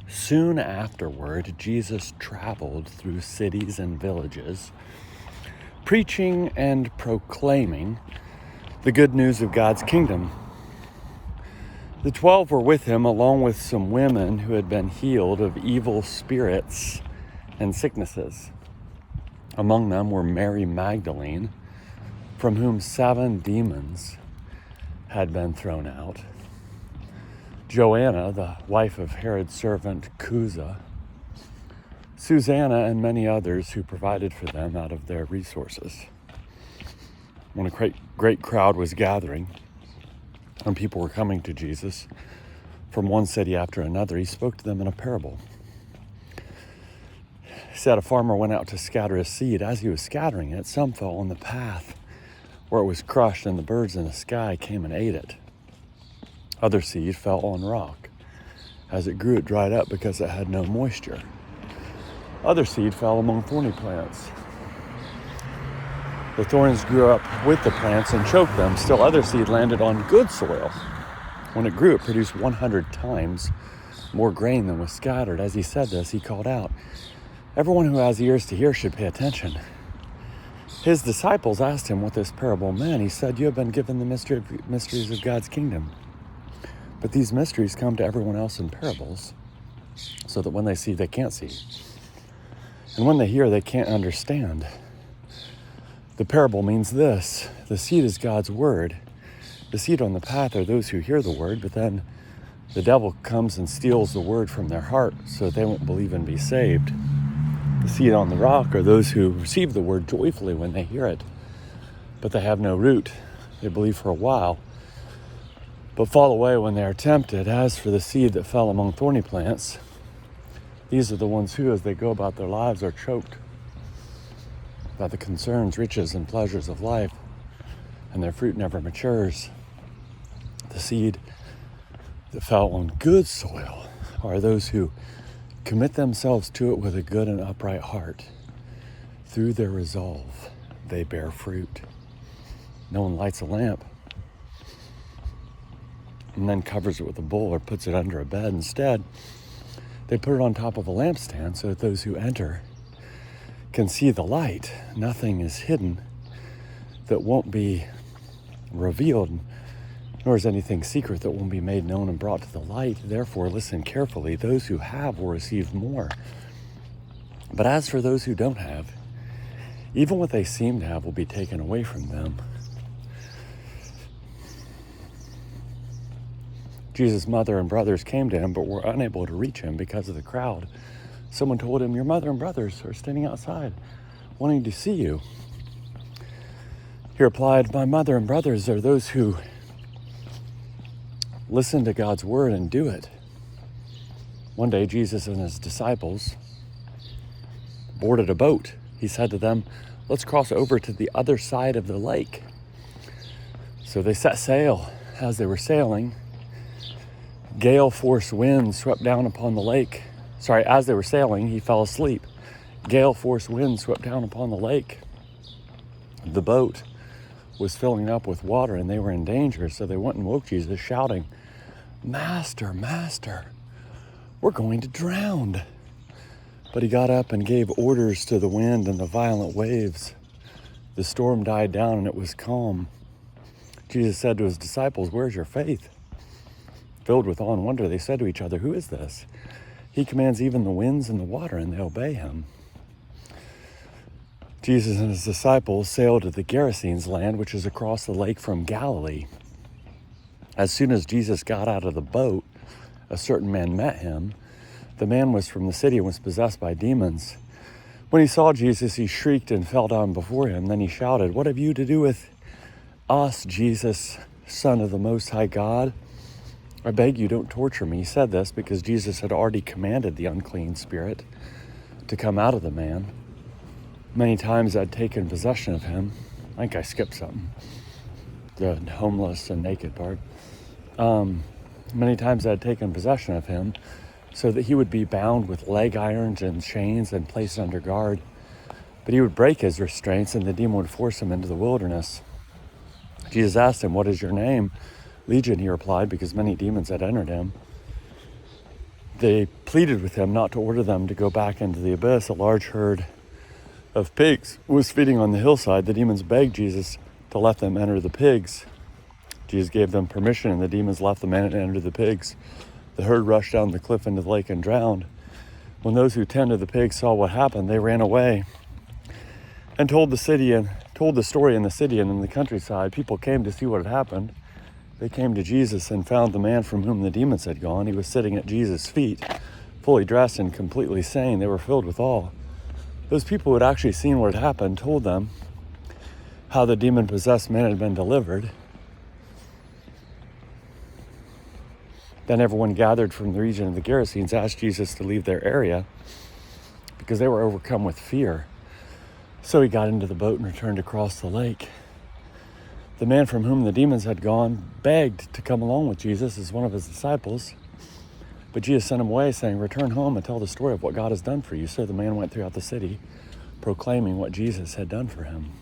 Soon afterward, Jesus traveled through cities and villages, preaching and proclaiming the good news of God's kingdom. The 12 were with him, along with some women who had been healed of evil spirits and sicknesses. Among them were Mary Magdalene, from whom 7 demons had been thrown out, Joanna, the wife of Herod's servant Chuza, Susanna, and many others who provided for them out of their resources. When a great crowd was gathering and people were coming to Jesus from one city after another, he spoke to them in a parable. He said, a farmer went out to scatter his seed. As he was scattering it, some fell on the path where it was crushed, and the birds in the sky came and ate it. Other seed fell on rock. As it grew, it dried up because it had no moisture. Other seed fell among thorny plants. The thorns grew up with the plants and choked them. Still other seed landed on good soil. When it grew, it produced 100 times more grain than was scattered. As he said this, he called out, everyone who has ears to hear should pay attention. His disciples asked him what this parable meant. He said, you have been given the mysteries of God's kingdom. But these mysteries come to everyone else in parables, so that when they see, they can't see. And when they hear, they can't understand. The parable means this: the seed is God's word. The seed on the path are those who hear the word, but then the devil comes and steals the word from their heart so that they won't believe and be saved. The seed on the rock are those who receive the word joyfully when they hear it, but they have no root. They believe for a while, but fall away when they are tempted. As for the seed that fell among thorny plants, these are the ones who, as they go about their lives, are choked by the concerns, riches, and pleasures of life, and their fruit never matures. The seed that fell on good soil are those who commit themselves to it with a good and upright heart. Through their resolve, they bear fruit. No one lights a lamp and then covers it with a bowl or puts it under a bed. Instead, they put it on top of a lampstand so that those who enter can see the light. Nothing is hidden that won't be revealed, nor is anything secret that won't be made known and brought to the light. Therefore, listen carefully. Those who have will receive more. But as for those who don't have, even what they seem to have will be taken away from them. Jesus' mother and brothers came to him, but were unable to reach him because of the crowd. Someone told him, your mother and brothers are standing outside, wanting to see you. He replied, my mother and brothers are those who listen to God's word and do it. One day, Jesus and his disciples boarded a boat. He said to them, let's cross over to the other side of the lake. So they set sail. As they were sailing, gale force winds swept down upon the lake. As they were sailing, he fell asleep. Gale force winds swept down upon the lake. The boat was filling up with water and they were in danger. So they went and woke Jesus, shouting, Master, Master, we're going to drown. But he got up and gave orders to the wind and the violent waves. The storm died down and it was calm. Jesus said to his disciples, where's your faith? Filled with awe and wonder, they said to each other, who is this? He commands even the winds and the water, and they obey him. Jesus and his disciples sailed to the Gerasenes land, which is across the lake from Galilee. As soon as Jesus got out of the boat, a certain man met him. The man was from the city and was possessed by demons. When he saw Jesus, he shrieked and fell down before him. Then he shouted, what have you to do with us, Jesus, Son of the Most High God? I beg you, don't torture me. He said this because Jesus had already commanded the unclean spirit to come out of the man. Many times I'd taken possession of him. I think I skipped something. The homeless and naked part. Many times I'd taken possession of him so that he would be bound with leg irons and chains and placed under guard. But he would break his restraints and the demon would force him into the wilderness. Jesus asked him, what is your name? Legion, he replied, because many demons had entered him. they pleaded with him not to order them to go back into the abyss. A large herd of pigs was feeding on the hillside. The demons begged Jesus to let them enter the pigs. Jesus gave them permission, and the demons left the man and entered the pigs. The herd rushed down the cliff into the lake and drowned. When those who tended the pigs saw what happened, they ran away and told the story in the city and in the countryside. People came to see what had happened. They came to Jesus and found the man from whom the demons had gone. He was sitting at Jesus' feet, fully dressed and completely sane. They were filled with awe. Those people who had actually seen what had happened told them how the demon-possessed man had been delivered. Then everyone gathered from the region of the Gerasenes asked Jesus to leave their area because they were overcome with fear. So he got into the boat and returned across the lake. The man from whom the demons had gone begged to come along with Jesus as one of his disciples. But Jesus sent him away, saying, "Return home and tell the story of what God has done for you." So the man went throughout the city, proclaiming what Jesus had done for him.